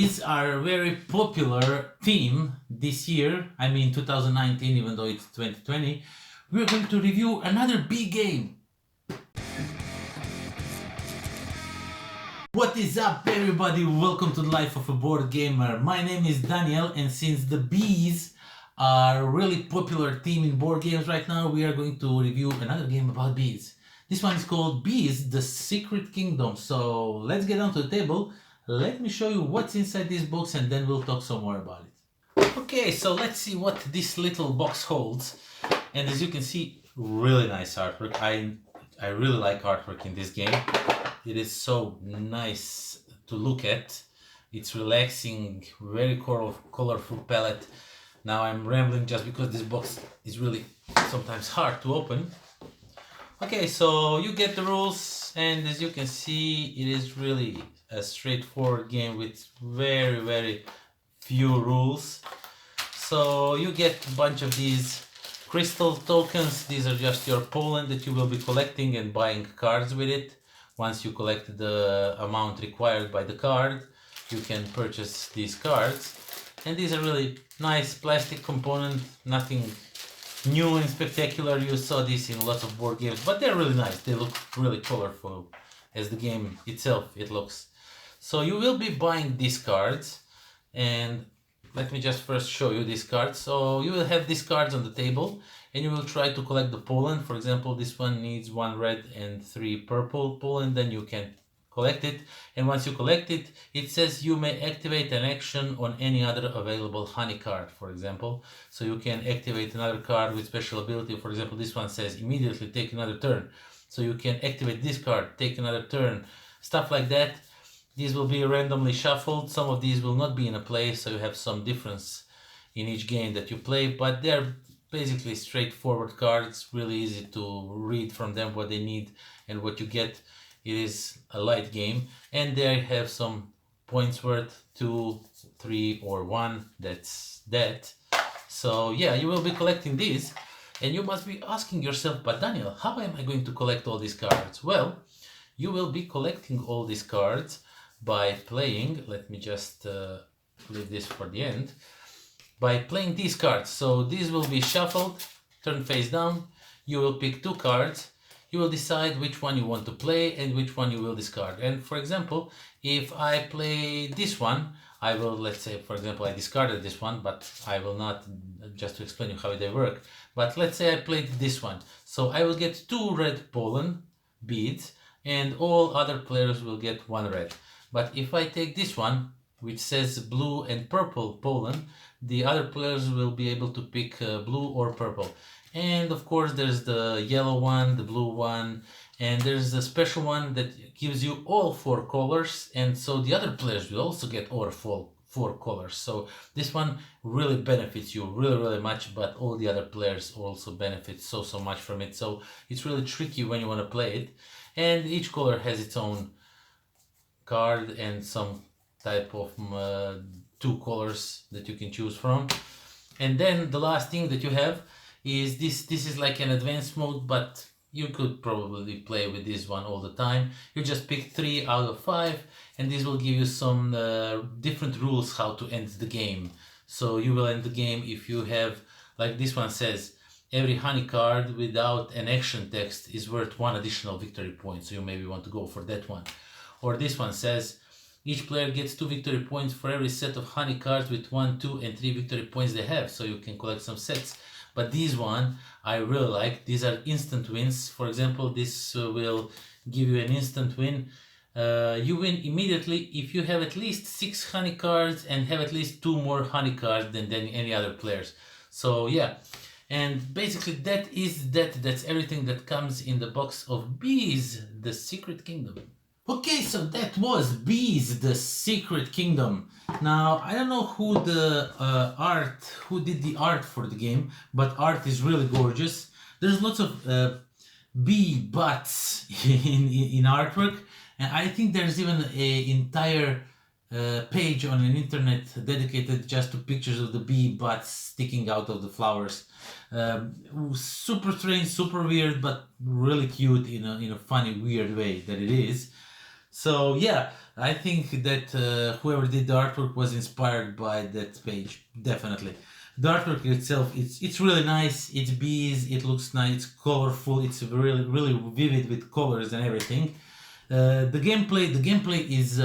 bees are a very popular theme this year. I mean 2019, even though it's 2020. We're going to review another bee game. What is up, everybody? Welcome to the Life of a Board Gamer. My name is Daniel, and since the bees are a really popular theme in board games right now, we are going to review another game about bees. This one is called Bees, the Secret Kingdom. So let's get onto the table. Let me show you what's inside this box and then we'll talk some more about it. Okay, so let's see what this little box holds. And as you can see, really nice artwork. I really like artwork in this game. It is so nice to look at. It's relaxing, very colorful palette. Now I'm rambling just because this box is really sometimes hard to open. Okay, so you get the rules, and as you can see, it is really a straightforward game with very few rules. So you get a bunch of these crystal tokens. These are just your pollen that you will be collecting and buying cards with it. Once you collect the amount required by the card, you can purchase these cards. And these are really nice plastic component, nothing new and spectacular. You saw this in lots of board games, but they're really nice. They look really colorful as the game itself it looks. So you will be buying these cards, and let me just first show you these cards. So you will have these cards on the table, and you will try to collect the pollen. For example, this one needs 1 red and 3 purple pollen, then you can collect it. And once you collect it, it says you may activate an action on any other available honey card, for example. So you can activate another card with special ability. For example, this one says immediately take another turn. So you can activate this card, take another turn, stuff like that. These will be randomly shuffled. Some of these will not be in a play, so you have some difference in each game that you play, but they're basically straightforward cards, really easy to read from them what they need and what you get. It is a light game, and they have some points worth 2, 3 or 1. That's that. So yeah, you will be collecting these, and you must be asking yourself, but Daniel, how am I going to collect all these cards? Well, you will be collecting all these cards by playing, let me just leave this for the end, by playing these cards. So these will be shuffled, turn face down. You will pick 2 cards. You will decide which one you want to play and which one you will discard. And for example, if I play this one, I will, let's say, for example, I discarded this one, but I will not, just to explain you how they work. But let's say I played this one. So I will get 2 red pollen beads, and all other players will get 1 red. But if I take this one, which says blue and purple pollen, the other players will be able to pick blue or purple. And of course there's the yellow one, the blue one, and there's a special one that gives you all 4 colors, and so the other players will also get all 4 colors. So this one really benefits you really much, but all the other players also benefit so much from it. So it's really tricky when you want to play it, and each color has its own card and some type of 2 colors that you can choose from. And then the last thing that you have is this is like an advanced mode, but you could probably play with this one all the time. You just pick 3 out of 5, and this will give you some different rules how to end the game. So you will end the game if you have, like this one says, every honey card without an action text is worth 1 additional victory point, so you maybe want to go for that one. Or this one says each player gets 2 victory points for every set of honey cards with 1, 2 and 3 victory points they have, so you can collect some sets. But these one I really like. These are instant wins. For example, this will give you an instant win. You win immediately if you have at least 6 honey cards and have at least 2 more honey cards than any other players. So yeah, and basically that's everything that comes in the box of Bees, the Secret Kingdom. Okay, so that was Bees, the Secret Kingdom. Now, I don't know who did the art for the game, but art is really gorgeous. There's lots of bee butts in artwork, and I think there's even an entire page on an internet dedicated just to pictures of the bee butts sticking out of the flowers. Super strange, super weird, but really cute in a funny, weird way that it is. So yeah, I think that whoever did the artwork was inspired by that page, definitely. The artwork itself, it's really nice. It's bees. It looks nice. It's colorful. It's really vivid with colors and everything. The gameplay is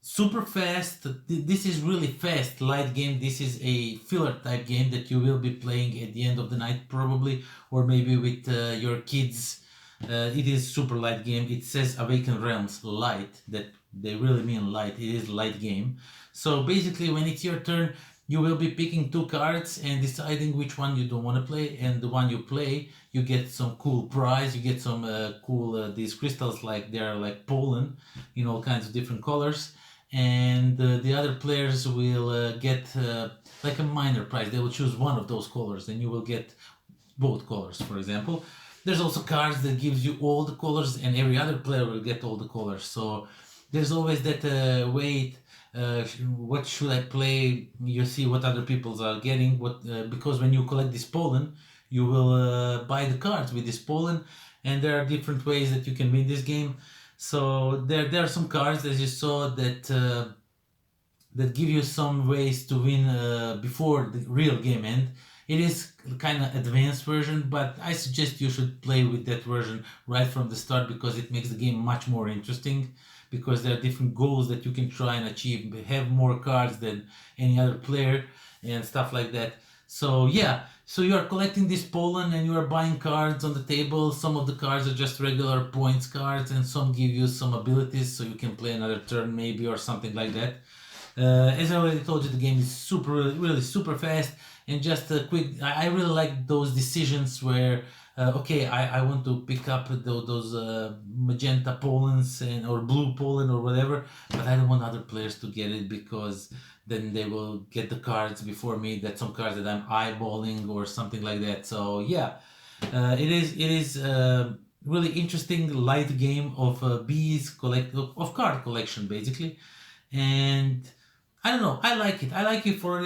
super fast. This is really fast light game. This is a filler type game that you will be playing at the end of the night probably, or maybe with your kids. It is super light game. It says Awaken Realms Lite, that they really mean light. It is light game. So basically when it's your turn, you will be picking two cards and deciding which one you don't want to play, and the one you play, you get some cool prize. You get some cool these crystals, like they're like pollen in all kinds of different colors, and the other players will get like a minor prize. They will choose one of those colors and you will get both colors, for example. There's also cards that gives you all the colors, and every other player will get all the colors. So there's always that wait, what should I play? You see what other people are getting. Because when you collect this pollen, you will buy the cards with this pollen, and there are different ways that you can win this game. So there are some cards, as you saw, that give you some ways to win before the real game end. It is kind of advanced version, but I suggest you should play with that version right from the start, because it makes the game much more interesting, because there are different goals that you can try and achieve, have more cards than any other player and stuff like that. So yeah, so you are collecting this pollen and you are buying cards on the table. Some of the cards are just regular points cards, and some give you some abilities so you can play another turn maybe, or something like that. As I already told you, the game is really super fast, and just a quick. I really like those decisions where okay, I want to pick up those magenta pollens or blue pollen or whatever, but I don't want other players to get it, because then they will get the cards before me. That some cards that I'm eyeballing or something like that. So yeah, it is really interesting light game of bees of card collection basically, and I don't know. I like it. I like it for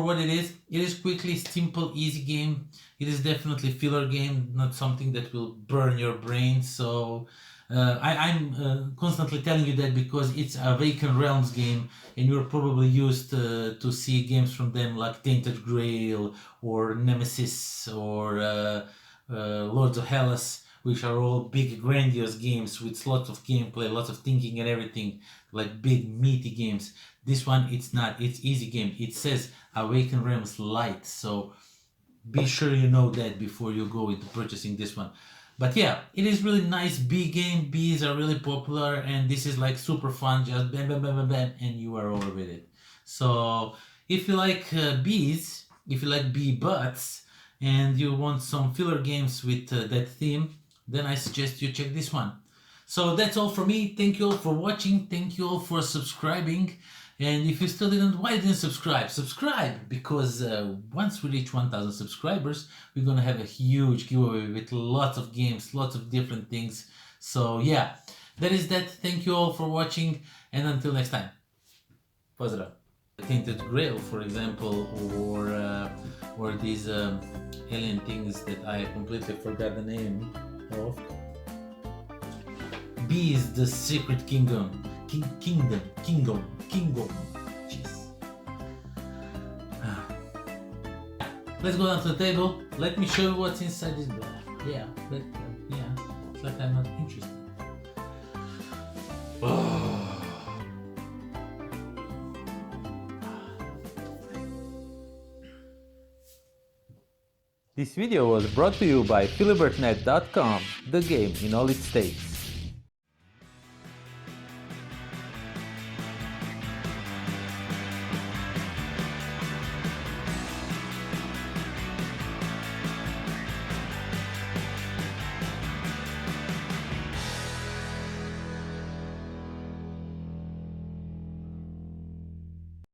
what it is. It is quickly, simple, easy game. It is definitely filler game, not something that will burn your brain. So I'm constantly telling you that because it's a Awaken Realms game, and you're probably used to see games from them like Tainted Grail or Nemesis or Lords of Hellas, which are all big, grandiose games with lots of gameplay, lots of thinking and everything, like big, meaty games. This one, it's not. It's easy game. It says Awaken Realms Lite, so be sure you know that before you go into purchasing this one. But yeah, it is really nice bee game. Bees are really popular, and this is like super fun. Just bam, bam, bam, bam, bam, and you are over with it. So if you like bees, if you like bee butts, and you want some filler games with that theme, then I suggest you check this one. So that's all for me. Thank you all for watching. Thank you all for subscribing. And if you still didn't, why didn't subscribe? Subscribe, because once we reach 1,000 subscribers, we're gonna have a huge giveaway with lots of games, lots of different things. So yeah, that is that. Thank you all for watching, and until next time. Pozdrav. Tainted Grail, for example, or these alien things that I completely forgot the name of. Bees, the Secret Kingdom. Kingdom. Jeez. Let's go down to the table. Let me show you what's inside this bag. Yeah, it's like I'm not interested. This video was brought to you by philibertnet.com, the game in all its states.